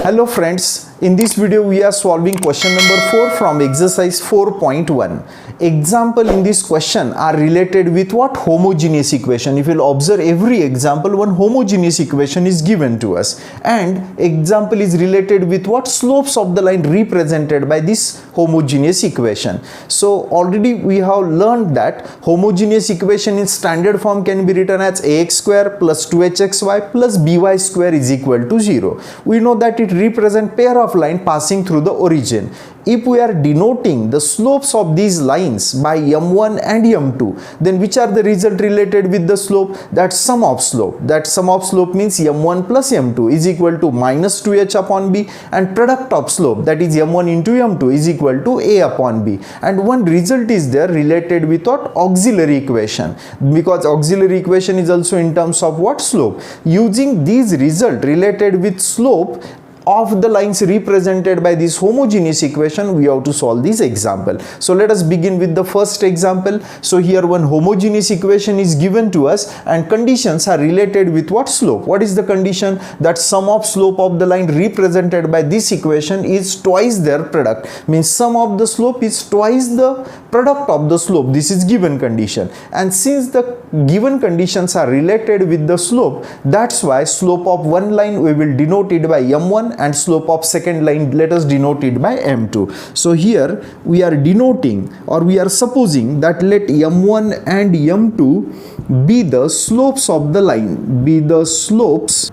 Hello friends, in this video we are solving question number 4 from exercise 4.1. Example in this question are related with what? Homogeneous equation. If you'll observe every example, one homogeneous equation is given to us, and example is related with what? Slopes of the line represented by this homogeneous equation. So already we have learned that homogeneous equation in standard form can be written as ax square plus 2hxy plus by square is equal to 0. We know that it represents pair of line passing through the origin. If we are denoting the slopes of these lines by m1 and m2, then which are the result related with the slope? That sum of slope. That sum of slope means m1 plus m2 is equal to minus 2h upon b, and product of slope, that is m1 into m2, is equal to a upon b. And one result is there related with what? Auxiliary equation, because auxiliary equation is also in terms of what? Slope. Using these result related with slope of the lines represented by this homogeneous equation, we have to solve this example. So let us begin with the first example. So here one homogeneous equation is given to us and conditions are related with what? Slope. What is the condition? That sum of slope of the line represented by this equation is twice their product, means sum of the slope is twice the product of the slope. This is given condition, and since the given conditions are related with the slope, that's why slope of one line we will denote it by m1 and slope of second line let us denote it by m2. So here we are denoting, or we are supposing that let m1 and m2 be the slopes of the line, be the slopes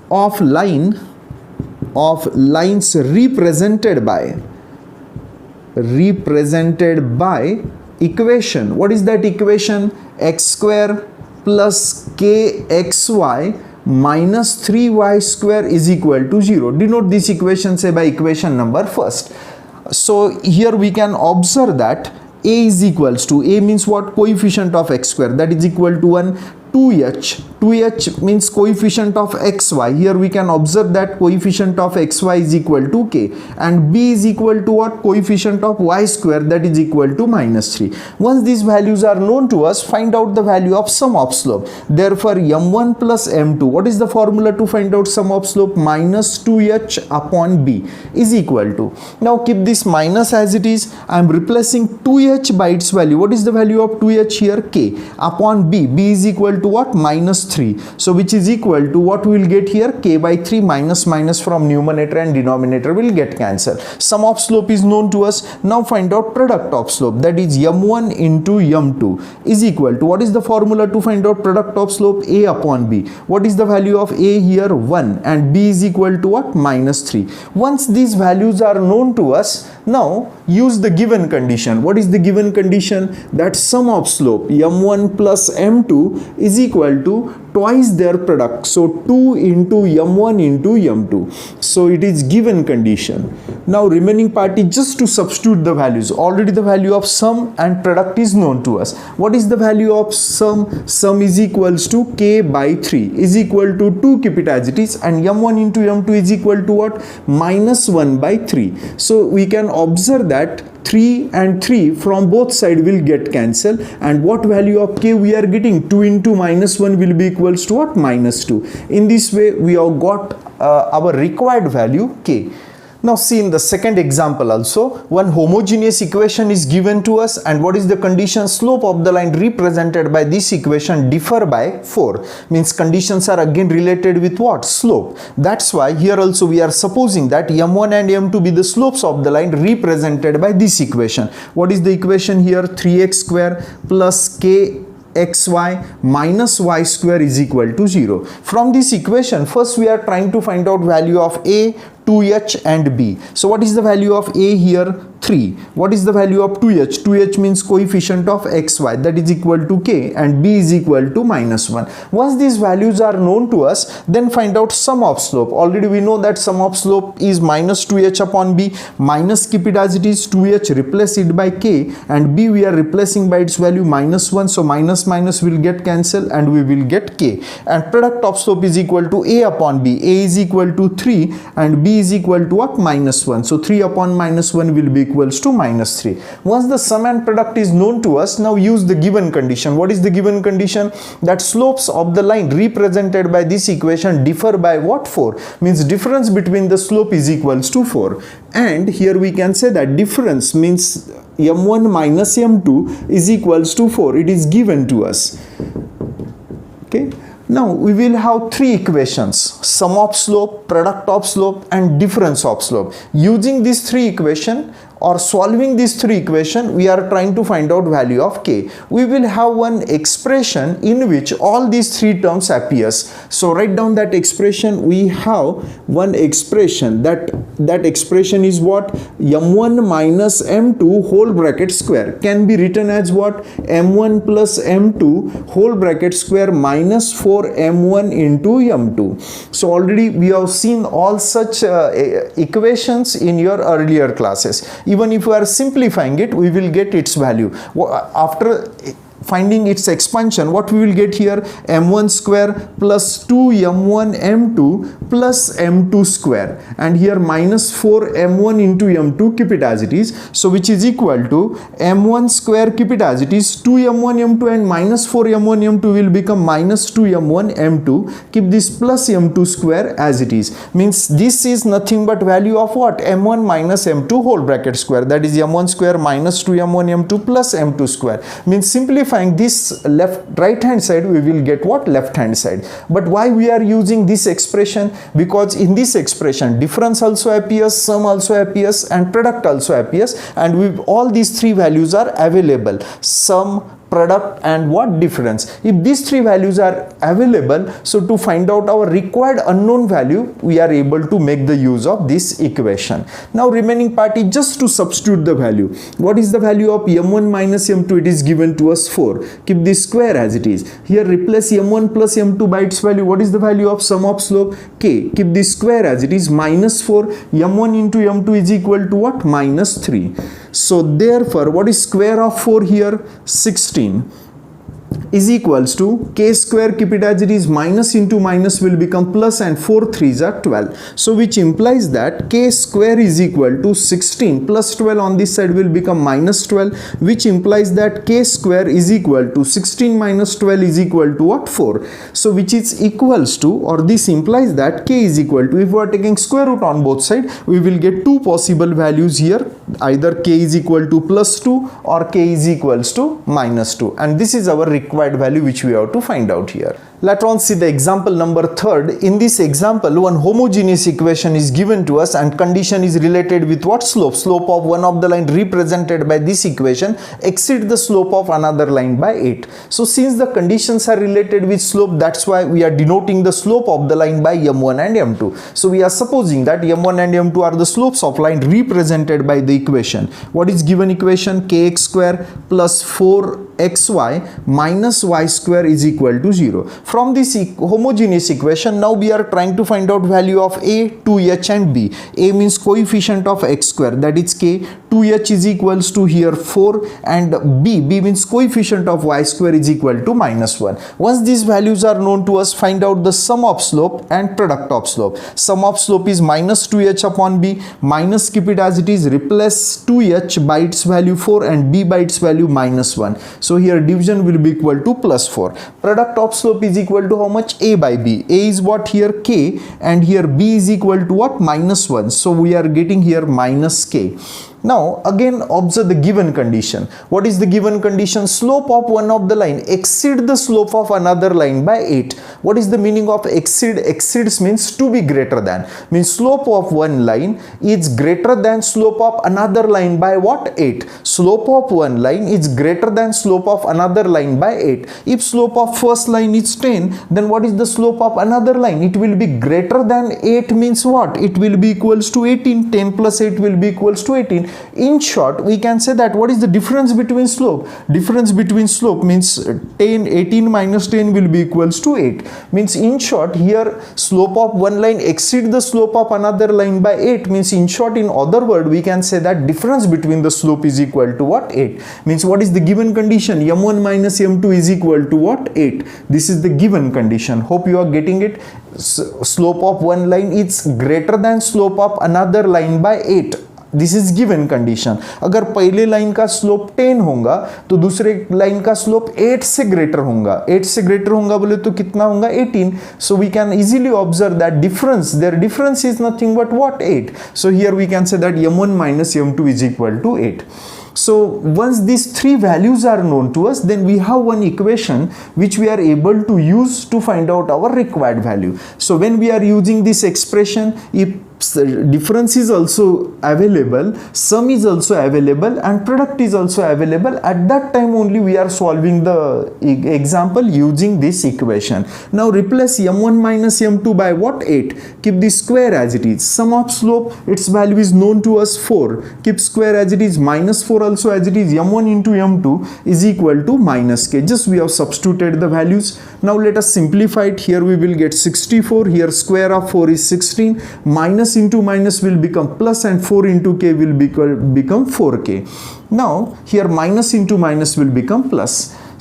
of lines represented by equation. What is that equation? X square plus kxy minus 3y square is equal to 0. Denote this equation, say, by equation number first. So here we can observe that a is equals to, a means what? Coefficient of x square, that is equal to 1. 2h means coefficient of xy. Here we can observe that coefficient of xy is equal to k, and b is equal to what? Coefficient of y square, that is equal to minus 3. Once these values are known to us, find out the value of sum of slope. Therefore m1 plus m2, what is the formula to find out sum of slope? Minus 2h upon b is equal to, now keep this minus as it is. I am replacing 2h by its value. What is the value of 2h here? K upon b. B is equal to what? Minus 3. So which is equal to what we will get here? K by 3, minus from numerator and denominator will get cancelled. Sum of slope is known to us. Now find out product of slope, that is m1 into m2 is equal to, what is the formula to find out product of slope? A upon b. What is the value of a here? 1, and b is equal to what? Minus 3. Once these values are known to us, now use the given condition. What is the given condition? That sum of slope m1 plus m2 is equal to twice their product, so 2 into m1 into m2. So it is given condition. Now remaining part is just to substitute the values. Already the value of sum and product is known to us. What is the value of sum? Sum is equals to k by 3 is equal to 2, keep it as it is, and m1 into m2 is equal to what? Minus 1 by 3. So we can observe that 3 and 3 from both sides will get cancelled, and what value of k we are getting? 2 into minus 1 will be equals to what? Minus 2. In this way we have got our required value k. Now see in the second example also, one homogeneous equation is given to us, and what is the condition? Slope of the line represented by this equation differ by 4, means conditions are again related with what? Slope. That's why here also we are supposing that m1 and m2 be the slopes of the line represented by this equation. What is the equation here? 3x square plus k xy minus y square is equal to 0. From this equation, first we are trying to find out value of a, 2h and b. So what is the value of a here? 3. What is the value of 2h? 2h means coefficient of xy, that is equal to k, and b is equal to minus 1. Once these values are known to us, then find out sum of slope. Already we know that sum of slope is minus 2h upon b, minus, keep it as it is, 2h, replace it by k, and b we are replacing by its value minus 1, so minus will get cancelled and we will get k, and product of slope is equal to a upon b. A is equal to 3 and b is equal to what? Minus 1. So 3 upon minus 1 will be equal equals to minus 3. Once the sum and product is known to us, now use the given condition. What is the given condition? That slopes of the line represented by this equation differ by what? 4. Means difference between the slope is equals to 4. And here we can say that difference means m1 minus m2 is equals to 4. It is given to us. Okay. Now we will have three equations: sum of slope, product of slope, and difference of slope. Using these three equations or solving these three equations, we are trying to find out value of k. We will have one expression in which all these three terms appears. So write down that expression. We have one expression, that expression is what? m1 minus m2 whole bracket square can be written as what? m1 plus m2 whole bracket square minus 4m1 into m2. So already we have seen all such equations in your earlier classes. Even if we are simplifying it, we will get its value. After finding its expansion, what we will get here? m1 square plus 2m1 m2 plus m2 square, and here minus 4m1 into m2, keep it as it is. So which is equal to m1 square, keep it as it is, 2m1 m2, and minus 4m1 m2 will become minus 2m1 m2. Keep this plus m2 square as it is. Means this is nothing but value of what? m1 minus m2 whole bracket square, that is m1 square minus 2m1 m2 plus m2 square. Means simplifying this right hand side, we will get what? Left hand side. But why we are using this expression? Because in this expression difference also appears, sum also appears, and product also appears, and with all these three values are available: sum, product, and what? Difference. If these three values are available, so to find out our required unknown value, we are able to make the use of this equation. Now remaining part is just to substitute the value. What is the value of m1 minus m2? It is given to us 4. Keep this square as it is. Here replace m1 plus m2 by its value. What is the value of sum of slope? K. Keep this square as it is, minus 4. m1 into m2 is equal to what? Minus 3. So therefore, what is square of 4 here? 16 is equals to k square, keep it as it is, minus into minus will become plus, and 4 3s are 12. So which implies that k square is equal to 16 plus 12 on this side will become minus 12, which implies that k square is equal to 16 minus 12 is equal to what? 4. So which is equals to, or this implies that k is equal to, if we are taking square root on both sides, we will get two possible values here. Either k is equal to plus 2 or k is equals to minus 2, and this is our required value which we have to find out here. Let us see the example number 3rd. In this example, one homogeneous equation is given to us, and condition is related with what? Slope. Slope of one of the line represented by this equation exceed the slope of another line by 8. So since the conditions are related with slope, that's why we are denoting the slope of the line by m1 and m2. So we are supposing that m1 and m2 are the slopes of line represented by the equation. What is given equation? Kx square plus 4xy minus y square is equal to 0. From this homogeneous equation, now we are trying to find out value of a, 2h, and b. A means coefficient of x square, that is k. 2h is equals to here 4, and b means coefficient of y square is equal to minus 1. Once these values are known to us, find out the sum of slope and product of slope. Sum of slope is minus 2h upon b, minus, keep it as it is, replace 2h by its value 4 and b by its value minus 1. So here division will be equal to plus 4. Product of slope is equal to how much? A by b. A is what here? K, and here b is equal to what? Minus 1. So we are getting here minus k. Now again observe the given condition. What is the given condition? Slope of one of the line exceed the slope of another line by 8. What is the meaning of exceed? Exceeds means to be greater than. Means slope of one line is greater than slope of another line by what? 8. Slope of one line is greater than slope of another line by 8. If slope of first line is 10, then what is the slope of another line? It will be greater than 8, means what? It will be equals to 18. 10 plus 8 will be equals to 18. In short, we can say that what is the difference between slope? Difference between slope means 18 minus 10 will be equals to 8. Means in short, here slope of one line exceed the slope of another line by 8. Means in short, in other word, we can say that difference between the slope is equal to what? 8. Means what is the given condition? m1 minus m2 is equal to what? 8. This is the given condition. Hope you are getting it. Slope of one line is greater than slope of another line by 8. This is given condition. अगर पहले line का slope 10 होगा तो दूसरे line का slope 8 से greater होगा। 8 से ग्रेटर होगा बोले तो कितना होगा? 18। So we can easily observe that difference, there difference is nothing but what? 8। So here we can say that m1 minus m2 is equal to 8. So once these three values are known to us, then we have one equation which we are able to use to find out our required value. So when we are using this expression, if difference is also available, sum is also available, and product is also available, at that time only we are solving the example using this equation. Now replace m1 minus m2 by what? 8. Keep the square as it is. Sum of slope, its value is known to us 4. Keep square as it is, minus 4 also as it is. m1 into m2 is equal to minus k. Just we have substituted the values. Now let us simplify it. Here we will get 64. Here square of 4 is 16. Minus into minus will become plus, and 4 into k will become 4k. Now here minus into minus will become plus.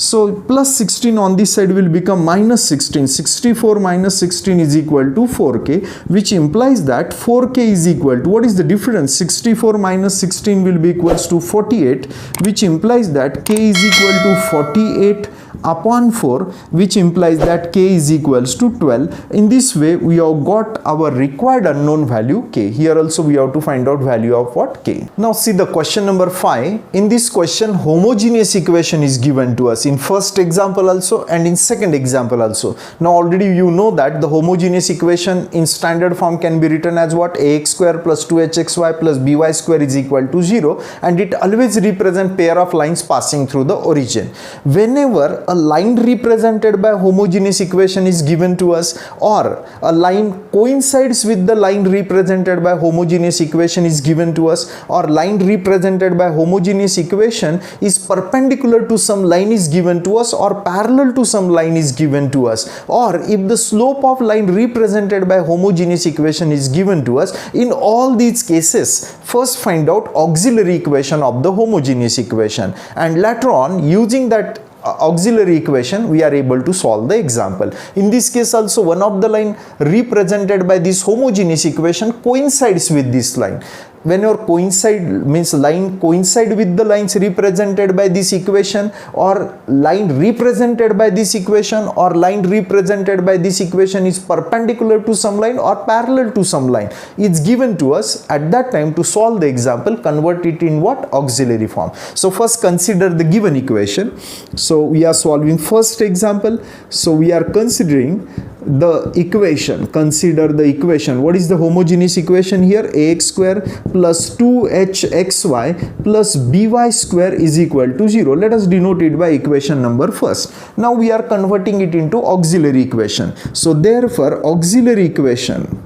So plus 16 on this side will become minus 16. 64 minus 16 is equal to 4k, which implies that 4k is equal to, what is the difference? 64 minus 16 will be equals to 48, which implies that k is equal to 48 upon 4, which implies that k is equals to 12. In this way we have got our required unknown value k. Here also we have to find out value of what? K. Now see the question number 5. In this question homogeneous equation is given to us in first example also and in second example also. Now already you know that the homogeneous equation in standard form can be written as what? Ax square plus 2hxy plus by square is equal to 0, and it always represent pair of lines passing through the origin. Whenever a line represented by homogeneous equation is given to us, or a line coincides with the line represented by homogeneous equation is given to us, or line represented by homogeneous equation is perpendicular to some line is given to us, or parallel to some line is given to us, or if the slope of line represented by homogeneous equation is given to us, in all these cases first find out auxiliary equation of the homogeneous equation, and later on using that auxiliary equation we are able to solve the example. In this case also one of the line represented by this homogeneous equation coincides with this line. Whenever coincide means line coincide with the lines represented by this equation, or line represented by this equation, or line represented by this equation is perpendicular to some line or parallel to some line, it's given to us. At that time to solve the example, convert it in what? Auxiliary form. So first consider the given equation. So we are solving first example. So we are considering the equation. Consider the equation. What is the homogeneous equation here? Ax square plus 2hxy plus by square is equal to 0. Let us denote it by equation number first. Now we are converting it into auxiliary equation. So therefore auxiliary equation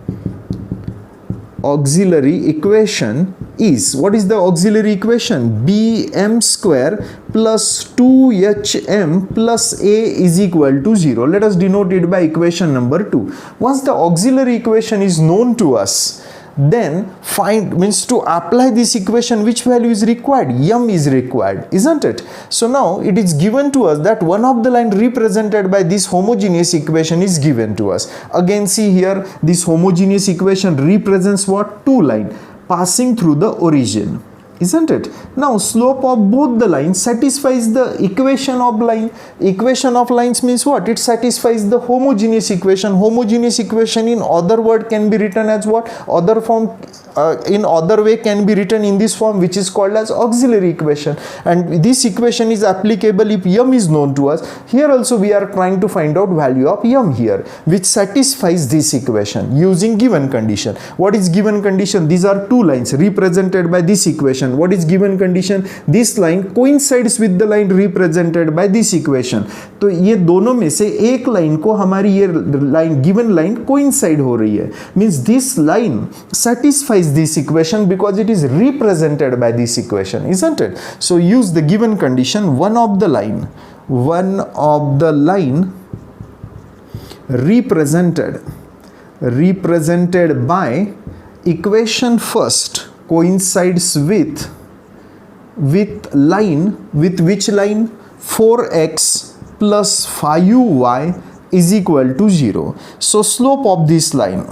is, what is the auxiliary equation? bm square plus 2hm plus a is equal to 0. Let us denote it by equation number 2. Once the auxiliary equation is known to us, then find means to apply this equation, which value is required? M is required, isn't it? So now it is given to us that one of the line represented by this homogeneous equation is given to us. Again see here, this homogeneous equation represents what? Two line passing through the origin, isn't it? Now slope of both the lines satisfies the equation of line. Equation of lines means what? It satisfies the homogeneous equation. Homogeneous equation in other word can be written as what? Other form in other way can be written in this form, which is called as auxiliary equation, and this equation is applicable if m is known to us. Here also we are trying to find out value of m here, which satisfies this equation using given condition. What is given condition? These are two lines represented by this equation. What is given condition? This line coincides with the line represented by this equation. तो ये दोनों में से एक line को हमारी ये line given line coincide हो रही है, means this line satisfies this equation because it is represented by this equation, isn't it? So use the given condition. One of the line represented by equation first coincides with line, with which line? 4x plus 5y is equal to 0. So slope of this line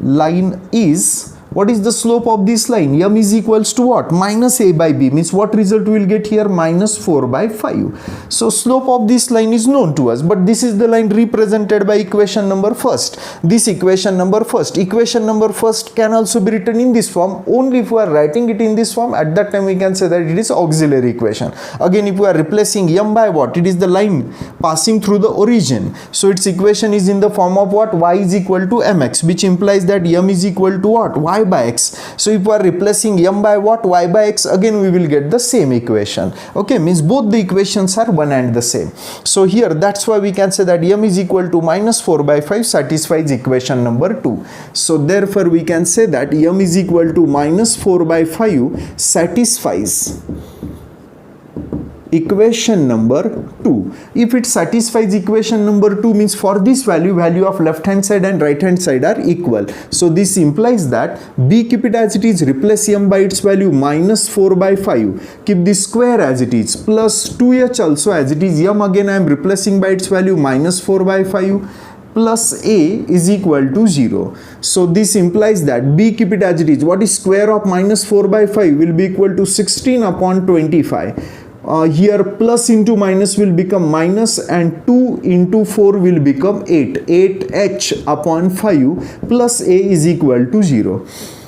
line is, what is the slope of this line? M is equals to what? Minus a by b, means what result we will get here? Minus 4 by 5. So slope of this line is known to us, but this is the line represented by equation number first. This equation number first can also be written in this form. Only if we are writing it in this form, at that time we can say that it is auxiliary equation. Again, if we are replacing m by what? It is the line passing through the origin. So its equation is in the form of what? Y is equal to mx, which implies that m is equal to what? Y by x. So if we are replacing m by what? Y by x, again we will get the same equation. Okay, means both the equations are one and the same. So here, that's why we can say that m is equal to minus 4 by 5 satisfies equation number 2. So therefore we can say that m is equal to minus 4 by 5 satisfies equation number 2. If it satisfies equation number 2, means for this value of left hand side and right hand side are equal. So this implies that b, keep it as it is, replace m by its value minus 4 by 5, keep the square as it is, plus 2h also as it is, m again I am replacing by its value minus 4 by 5, plus a is equal to 0. So this implies that b, keep it as it is, what is square of minus 4 by 5 will be equal to 16 upon 25. Here plus into minus will become minus, and 2 into 4 will become 8. 8h upon 5 plus a is equal to 0.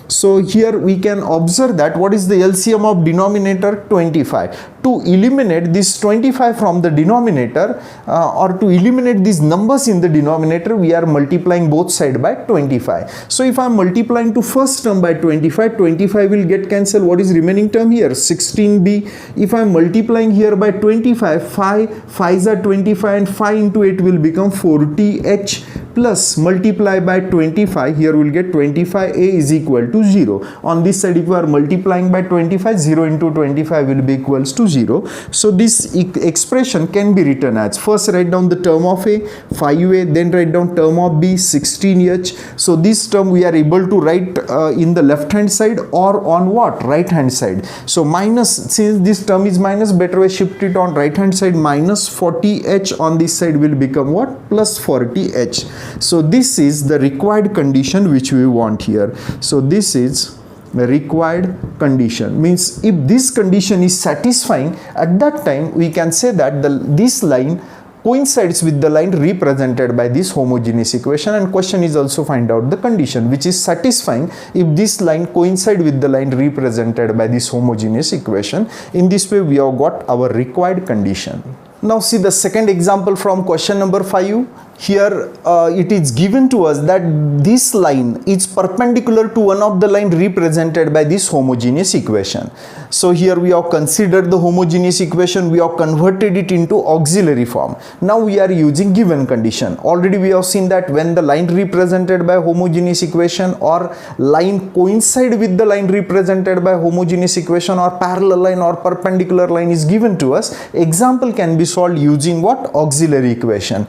So here we can observe that what is the LCM of denominator? 25. To eliminate this 25 from the denominator, or to eliminate these numbers in the denominator, we are multiplying both sides by 25. So if I am multiplying to first term by 25, 25 will get cancelled. What is remaining term here? 16b. If I am multiplying here by 25, 5's are 25, and 5 into 8 will become 40h, plus multiply by 25, here we will get 25a is equal to 0. On this side, if we are multiplying by 25, 0 into 25 will be equals to 0. So this expression can be written as, first write down the term of a, 5a, then write down term of b, 16h. So this term we are able to write in the left hand side or on what? Right hand side. So minus, since this term is minus, better way shift it on right hand side, minus 40h, on this side will become what? Plus 40h. So this is the required condition which we want here. So this is the required condition, means if this condition is satisfying, at that time we can say that this line coincides with the line represented by this homogeneous equation, and question is also find out the condition which is satisfying if this line coincide with the line represented by this homogeneous equation. In this way we have got our required condition. Now see the second example from question number 5. Here it is given to us that this line is perpendicular to one of the line represented by this homogeneous equation. So here we have considered the homogeneous equation, we have converted it into auxiliary form. Now we are using given condition. Already we have seen that when the line represented by homogeneous equation or line coincide with the line represented by homogeneous equation or parallel line or perpendicular line is given to us, example can be solved using what? Auxiliary equation.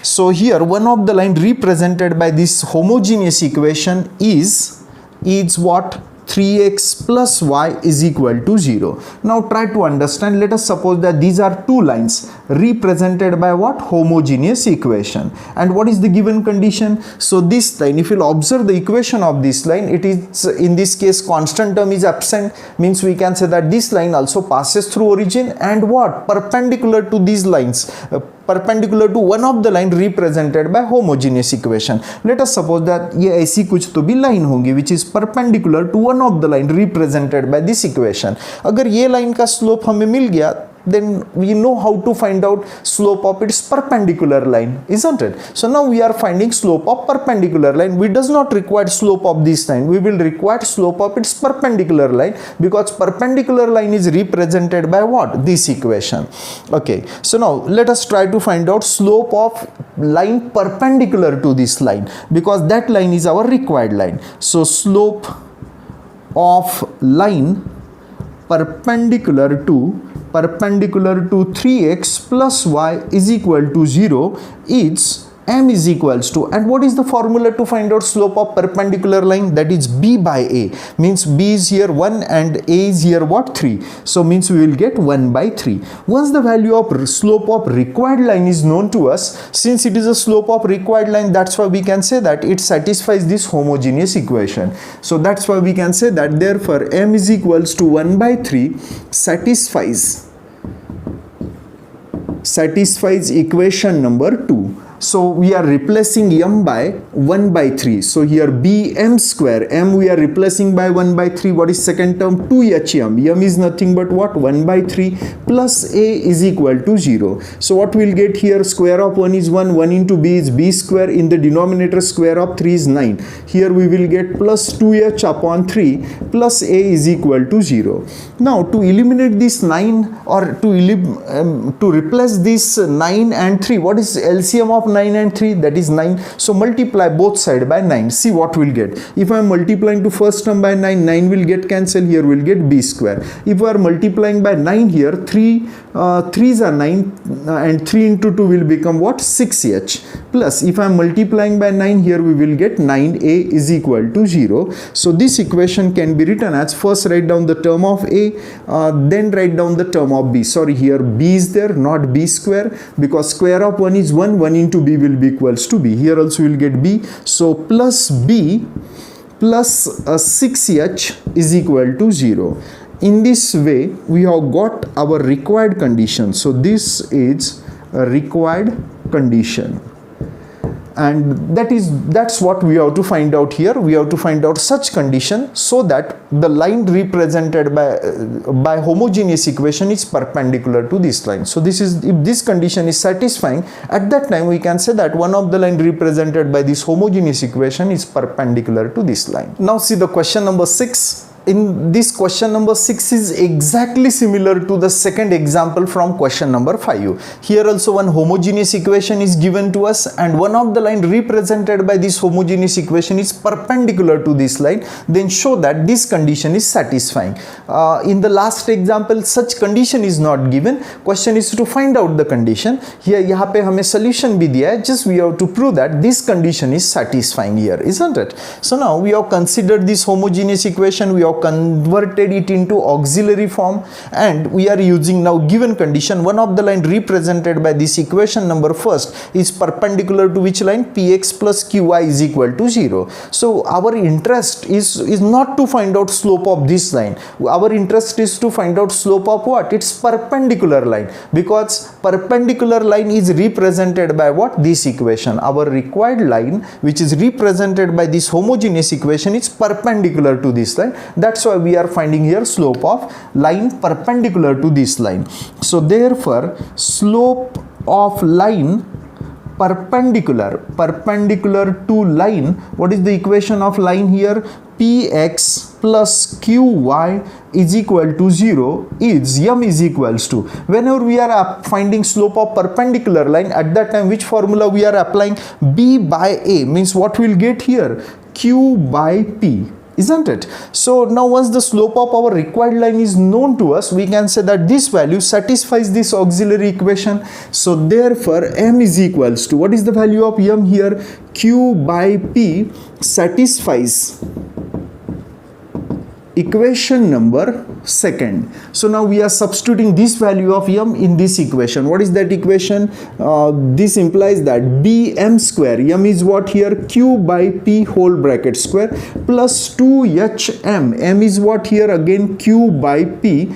So here one of the line represented by this homogeneous equation is what? 3x plus y is equal to 0. Now try to understand. Let us suppose that these are two lines represented by what? Homogeneous equation. And what is the given condition? So this line, if you will observe the equation of this line, it is in this case constant term is absent, means we can say that this line also passes through origin and what? Perpendicular to these lines, perpendicular to one of the line represented by homogeneous equation. Let us suppose that ये ऐसी कुछ तो भी line होंगी which is perpendicular to one of the line represented by this equation. अगर ये line का slope हमें मिल गया, then we know how to find out slope of its perpendicular line, isn't it? So now we are finding slope of perpendicular line. We does not require slope of this line. We will require slope of its perpendicular line, because perpendicular line is represented by what? This equation. Okay, so now let us try to find out slope of line perpendicular to this line, because that line is our required line. So slope of line perpendicular to 3x plus y is equal to 0 is m is equals to, and what is the formula to find out slope of perpendicular line? That is b by a, means b is here 1 and a is here what, 3. So means we will get 1 by 3. Once the value of slope of required line is known to us, since it is a slope of required line, that's why we can say that it satisfies this homogeneous equation. So that's why we can say that therefore m is equals to 1 by 3 satisfies equation number 2. So we are replacing m by 1 by 3. So here b m square, m we are replacing by 1 by 3. What is second term? 2hm. m is nothing but what? 1 by 3 plus a is equal to 0. So what we'll get here? Square of 1 is 1. 1 into b is b square. In the denominator, square of 3 is 9. Here we will get plus 2h upon 3 plus a is equal to 0. Now to eliminate this 9, or to replace this 9 and 3, what is LCM of 9 and 3? That is 9. So multiply both side by 9. See what we'll get. If I am multiplying to first term by 9, 9 will get cancelled. Here we'll get b square. If we are multiplying by 9 here, 3's are 9 and 3 into 2 will become what? 6h. Plus if I am multiplying by 9 here, we will get 9a is equal to 0. So this equation can be written as, first write down the term of a, then write down the term of b. Sorry, here b is there, not b square, because square of 1 is 1. 1 into b will be equals to b. Here also we will get b. So plus b plus 6h is equal to 0. In this way we have got our required condition. So this is a required condition, and that's what we have to find out here. We have to find out such condition so that the line represented by homogeneous equation is perpendicular to this line. So this is, if this condition is satisfying, at that time we can say that one of the line represented by this homogeneous equation is perpendicular to this line. Now see the question number 6. In this question number 6 is exactly similar to the second example from question number 5. Here also one homogeneous equation is given to us, and one of the line represented by this homogeneous equation is perpendicular to this line. Then show that this condition is satisfying. In the last example such condition is not given. Question is to find out the condition. Here यहाँ पे हमें solution भी दिया है. Just we have to prove that this condition is satisfying here, isn't it? So now we have considered this homogeneous equation. We have converted it into auxiliary form, and we are using now given condition. One of the line represented by this equation number first is perpendicular to which line? Px plus qy is equal to 0. So our interest is not to find out slope of this line. Our interest is to find out slope of what? It's perpendicular line, because perpendicular line is represented by what? This equation. Our required line, which is represented by this homogeneous equation, is perpendicular to this line. That's why we are finding here slope of line perpendicular to this line. So therefore slope of line perpendicular to line, what is the equation of line here? Px plus qy is equal to 0 is m is equals to, whenever we are finding slope of perpendicular line, at that time which formula we are applying? B by a, means what we'll get here? Q by p, isn't it? So now once the slope of our required line is known to us, we can say that this value satisfies this auxiliary equation. So therefore m is equals to, what is the value of m here? Q by p satisfies equation number second. So now we are substituting this value of m in this equation. What is that equation? This implies that bm square, m is what here? Q by p whole bracket square plus 2hm, m is what here? Again q by p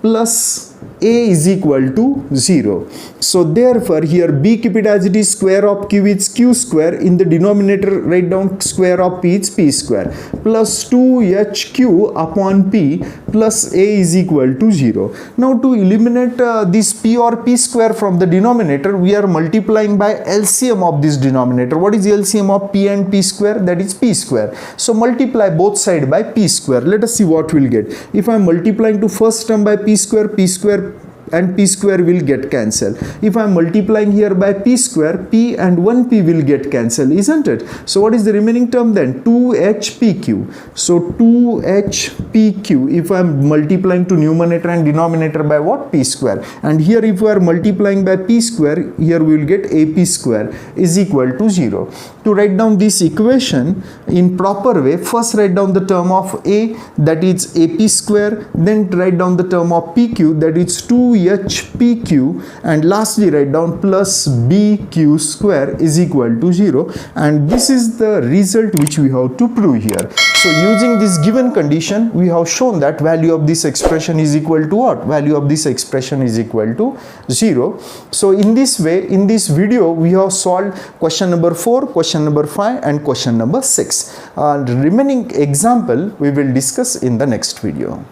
plus a is equal to 0. So therefore here b, keep it as it is, square of q is q square. In the denominator write down square of p is p square plus 2hq upon p plus a is equal to 0. Now to eliminate this p or p square from the denominator, we are multiplying by LCM of this denominator. What is the LCM of p and p square? That is p square. So multiply both side by p square. Let us see what we'll get. If I am multiplying to first term by p square and p square will get cancelled. If I am multiplying here by p square, p and 1p will get cancelled, isn't it? So what is the remaining term then? 2hpq. So 2hpq, if I am multiplying to numerator and denominator by what? P square. And here if we are multiplying by p square, here we will get ap square is equal to 0. To write down this equation in proper way, first write down the term of a, that is ap square, then write down the term of pq, that is 2hpq, and lastly write down plus bq square is equal to 0. And this is the result which we have to prove here. So using this given condition, we have shown that value of this expression is equal to what? Value of this expression is equal to 0. So in this way, in this video, we have solved question number 4, question number 5 and question number 6. Remaining example we will discuss in the next video.